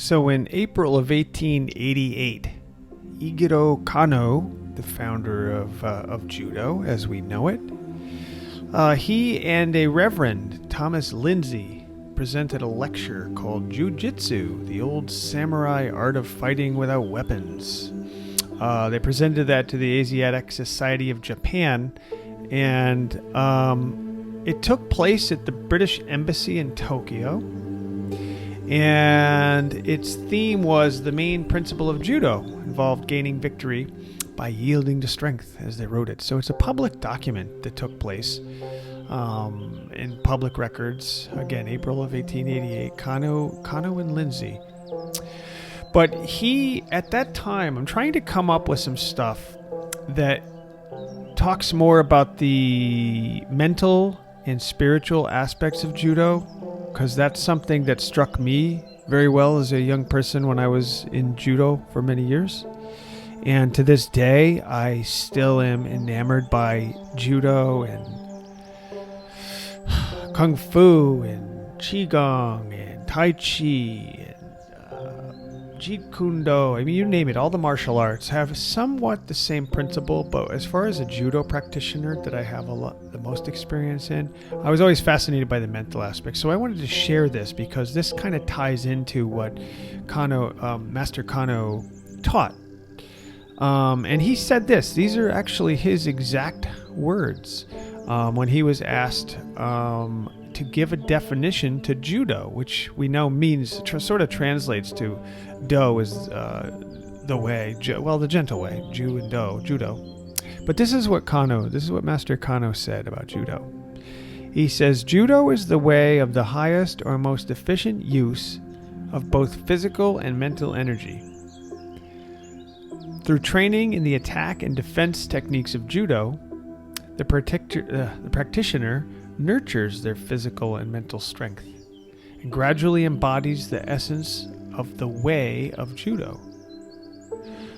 So in April of 1888, Jigoro Kano, the founder of Judo as we know it, he and a Reverend Thomas Lindsay presented a lecture called Jiu-Jitsu, the old samurai art of fighting without weapons. They presented that to the Asiatic Society of Japan, and it took place at the British Embassy in Tokyo. And its theme was the main principle of judo, involved gaining victory by yielding to strength, as they wrote it. So it's a public document that took place in public records. Again, April of 1888, Kano and Lindsay. But he, at that time, I'm trying to come up with some stuff that talks more about the mental and spiritual aspects of judo, because that's something that struck me very well as a young person when I was in judo for many years. And to this day, I still am enamored by judo and kung fu and qigong and tai chi and jeet kune do. I mean, you name it. All the martial arts have somewhat the same principle, but as far as a judo practitioner that I have the most experience in, I was always fascinated by the mental aspect. So I wanted to share this because this kind of ties into what Master Kano taught. And he said this. These are actually his exact words when he was asked to give a definition to judo, which we know means, sort of translates to do is the way, the gentle way, ju and do, judo. But this is what Master Kano said about judo. He says, judo is the way of the highest or most efficient use of both physical and mental energy. Through training in the attack and defense techniques of judo, the practitioner nurtures their physical and mental strength and gradually embodies the essence of the way of judo.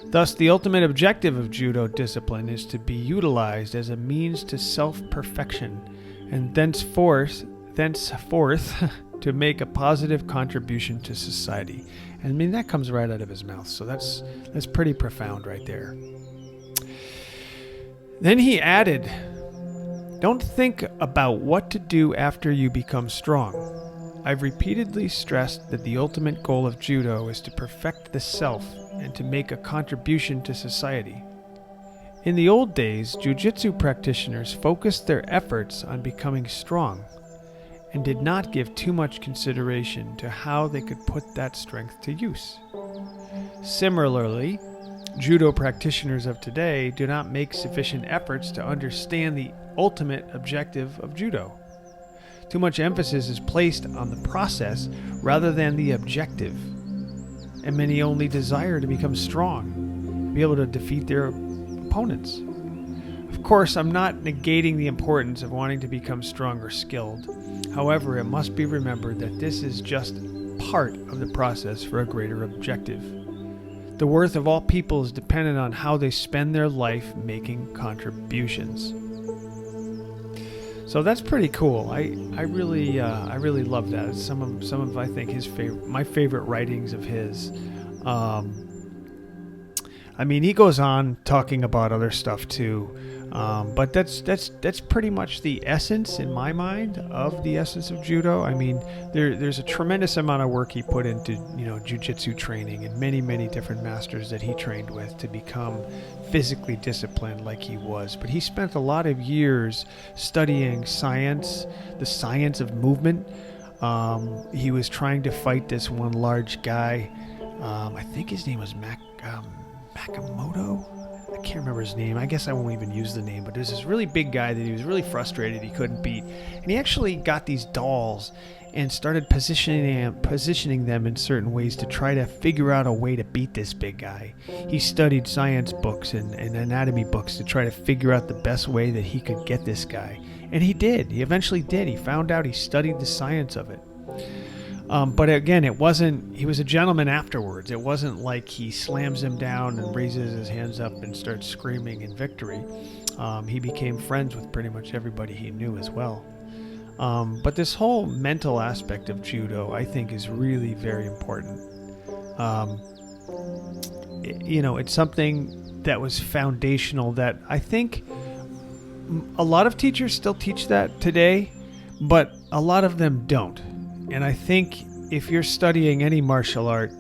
Thus, the ultimate objective of judo discipline is to be utilized as a means to self-perfection and thenceforth to make a positive contribution to society. And I mean, that comes right out of his mouth, so that's pretty profound right there. Then he added, don't think about what to do after you become strong. I've repeatedly stressed that the ultimate goal of judo is to perfect the self and to make a contribution to society. In the old days, jiu-jitsu practitioners focused their efforts on becoming strong and did not give too much consideration to how they could put that strength to use. Similarly, judo practitioners of today do not make sufficient efforts to understand the ultimate objective of judo. Too much emphasis is placed on the process rather than the objective, and many only desire to become strong, be able to defeat their opponents. Of course, I'm not negating the importance of wanting to become strong or skilled. However, it must be remembered that this is just part of the process for a greater objective. The worth of all people is dependent on how they spend their life making contributions. So that's pretty cool. I really love that. It's some of I think my favorite writings of his. I mean, he goes on talking about other stuff too, but that's pretty much the essence in my mind of the essence of judo. I mean, there's a tremendous amount of work he put into jiu-jitsu training and many different masters that he trained with to become physically disciplined like he was. But he spent a lot of years studying the science of movement. He was trying to fight this one large guy. I think his name was Makamoto. I can't remember his name. I guess I won't even use the name, but there's this really big guy that he was really frustrated he couldn't beat. And he actually got these dolls and started positioning them in certain ways to try to figure out a way to beat this big guy. He studied science books and anatomy books to try to figure out the best way that he could get this guy. And he did. He eventually did. He found out. He studied the science of it. But again, he was a gentleman afterwards. It wasn't like he slams him down and raises his hands up and starts screaming in victory. He became friends with pretty much everybody he knew as well. But this whole mental aspect of judo, I think, is really very important. It's something that was foundational that I think a lot of teachers still teach that today, but a lot of them don't. And I think if you're studying any martial art,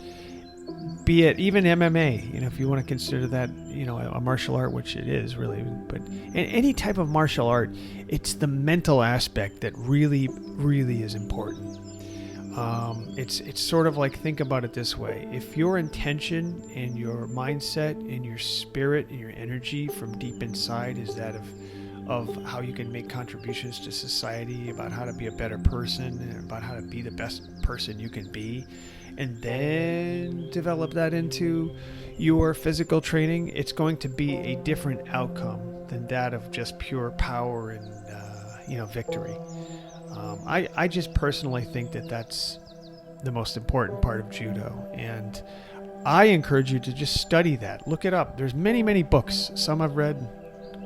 be it even MMA, if you want to consider that, a martial art, which it is really, but any type of martial art, it's the mental aspect that really, really is important. It's sort of like, think about it this way. If your intention and your mindset and your spirit and your energy from deep inside is that of how you can make contributions to society, about how to be a better person, and about how to be the best person you can be, and then develop that into your physical training, it's going to be a different outcome than that of just pure power and victory. I just personally think that that's the most important part of judo, and I encourage you to just study that. Look it up. There's many, many books. Some I've read,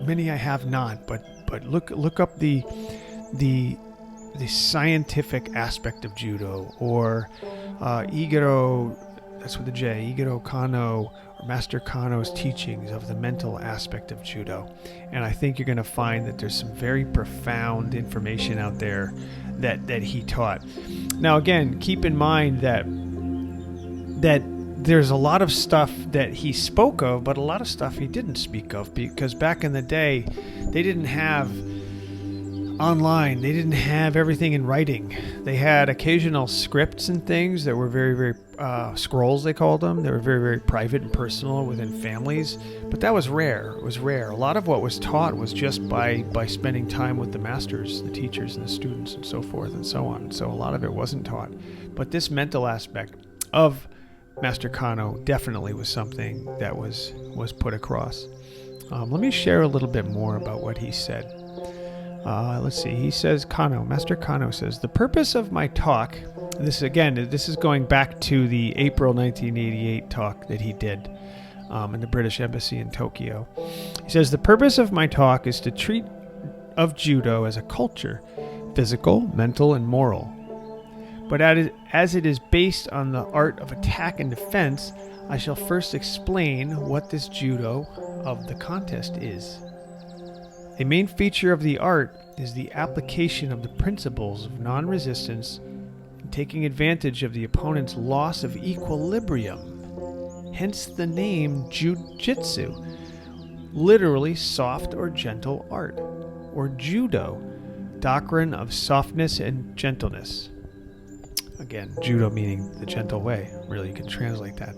many I have not. But look up the scientific aspect of judo, or Jigoro, that's with a J, Jigoro Kano, or Master Kano's teachings of the mental aspect of judo. And I think you're going to find that there's some very profound information out there that he taught. Now, again, keep in mind that there's a lot of stuff that he spoke of, but a lot of stuff he didn't speak of, because back in the day, they didn't have online. They didn't have everything in writing. They had occasional scripts and things that were very, very scrolls, they called them. They were very, very private and personal within families, but that was rare. It was rare. A lot of what was taught was just by spending time with the masters, the teachers, and the students, and so forth and so on. So a lot of it wasn't taught. But this mental aspect of Master Kano definitely was something that was put across. Let me share a little bit more about what he said. Let's see. He says, Master Kano says, the purpose of my talk, this is going back to the April 1988 talk that he did in the British Embassy in Tokyo. He says, the purpose of my talk is to treat of judo as a culture, physical, mental, and moral. But as it is based on the art of attack and defense, I shall first explain what this judo of the contest is. A main feature of the art is the application of the principles of non-resistance and taking advantage of the opponent's loss of equilibrium. Hence the name Jiu-Jitsu, literally soft or gentle art, or Judo, doctrine of softness and gentleness. Again, Judo meaning the gentle way. Really, you can translate that.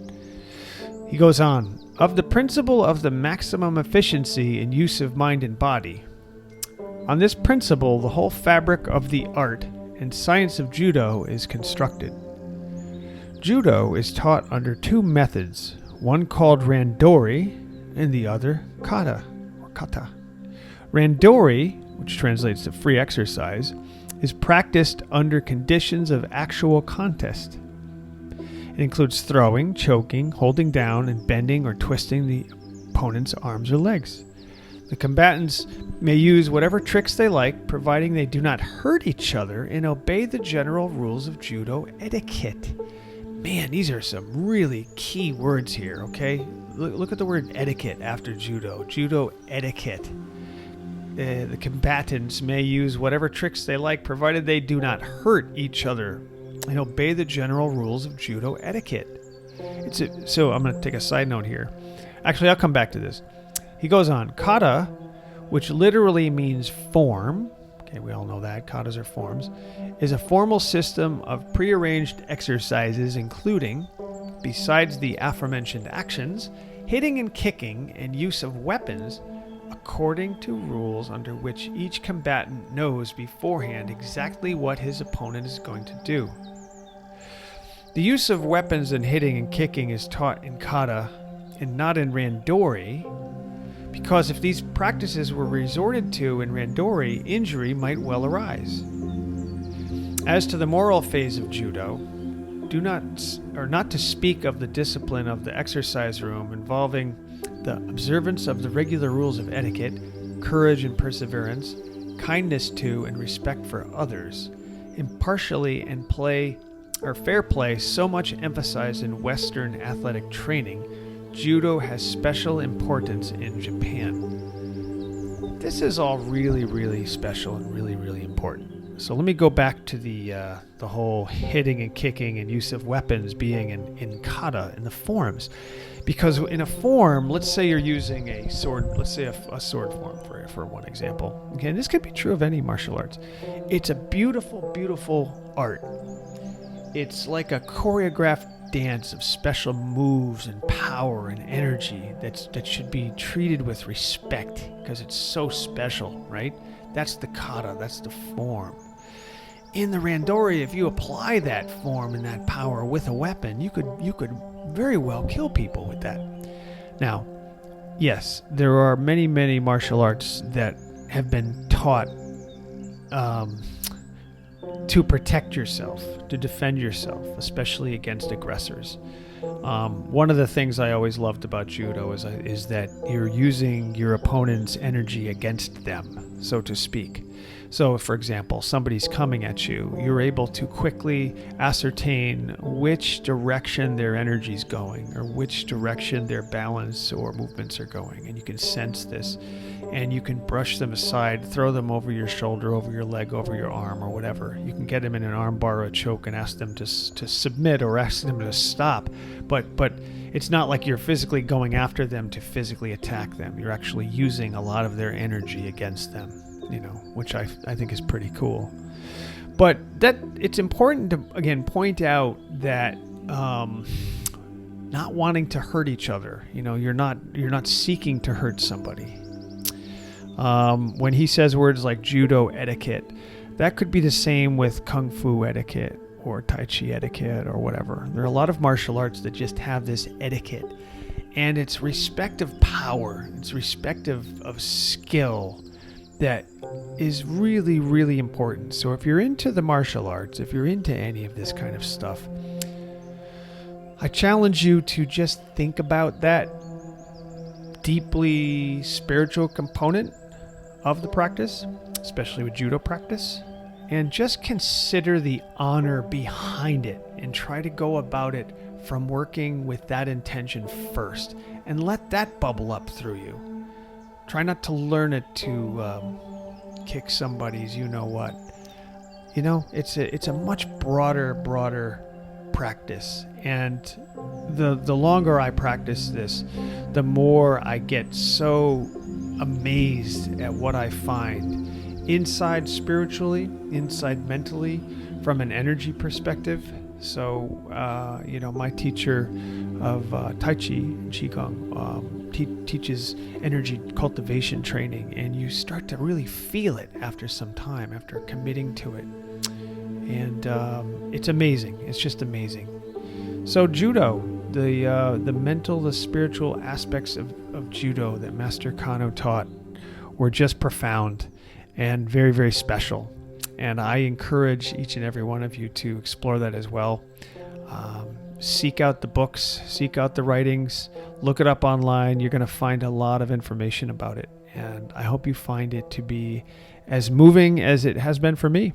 He goes on, of the principle of the maximum efficiency in use of mind and body. On this principle, the whole fabric of the art and science of judo is constructed. Judo is taught under two methods, one called Randori and the other kata, or kata. Randori, which translates to free exercise, is practiced under conditions of actual contest. It includes throwing, choking, holding down, and bending or twisting the opponent's arms or legs. The combatants may use whatever tricks they like, providing they do not hurt each other and obey the general rules of judo etiquette. Man, these are some really key words here, okay? Look at the word etiquette after judo. Judo etiquette. The combatants may use whatever tricks they like, provided they do not hurt each other and obey the general rules of judo etiquette. So I'm going to take a side note here. Actually, I'll come back to this. He goes on. Kata, which literally means form, okay, we all know that, katas are forms, is a formal system of prearranged exercises including, besides the aforementioned actions, hitting and kicking and use of weapons according to rules under which each combatant knows beforehand exactly what his opponent is going to do. The use of weapons and hitting and kicking is taught in kata and not in Randori, because if these practices were resorted to in Randori, injury might well arise. As to the moral phase of judo, not to speak of the discipline of the exercise room involving the observance of the regular rules of etiquette, courage and perseverance, kindness to and respect for others, impartiality and play or fair play so much emphasized in Western athletic training, judo has special importance in Japan. This is all really, really special and really, really important. So let me go back to the whole hitting and kicking and use of weapons being in kata, in the forms. Because in a form, let's say you're using a sword, let's say a sword form for one example. Again, this could be true of any martial arts. It's a beautiful, beautiful art. It's like a choreographed dance of special moves and power and energy that should be treated with respect because it's so special, right? That's the kata, that's the form. In the Randori, if you apply that form and that power with a weapon, you could very well kill people with that. Now, yes, there are many, many martial arts that have been taught to protect yourself, to defend yourself, especially against aggressors. One of the things I always loved about judo is that you're using your opponent's energy against them, so to speak. So, for example, somebody's coming at you, you're able to quickly ascertain which direction their energy's going or which direction their balance or movements are going, and you can sense this. And you can brush them aside, throw them over your shoulder, over your leg, over your arm, or whatever. You can get them in an arm bar or a choke and ask them to submit or ask them to stop. But it's not like you're physically going after them to physically attack them. You're actually using a lot of their energy against them, which I think is pretty cool. But that it's important to, again, point out that not wanting to hurt each other. You're not seeking to hurt somebody. When he says words like judo etiquette, that could be the same with kung fu etiquette or tai chi etiquette or whatever. There are a lot of martial arts that just have this etiquette, and it's respect of power, it's respect of skill that is really, really important. So if you're into the martial arts, if you're into any of this kind of stuff, I challenge you to just think about that deeply spiritual component of the practice, especially with judo practice, and just consider the honor behind it and try to go about it from working with that intention first and let that bubble up through you. Try not to learn it to kick somebody's you-know-what. It's a much broader practice, and the longer I practice this, the more I get so amazed at what I find inside spiritually, inside mentally, from an energy perspective. So, my teacher of Tai Chi and Qigong teaches energy cultivation training, and you start to really feel it after some time, after committing to it. And it's amazing. It's just amazing. So judo, the mental, the spiritual aspects of judo that Master Kano taught were just profound and very, very special. And I encourage each and every one of you to explore that as well. Seek out the books, seek out the writings, look it up online. You're going to find a lot of information about it. And I hope you find it to be as moving as it has been for me.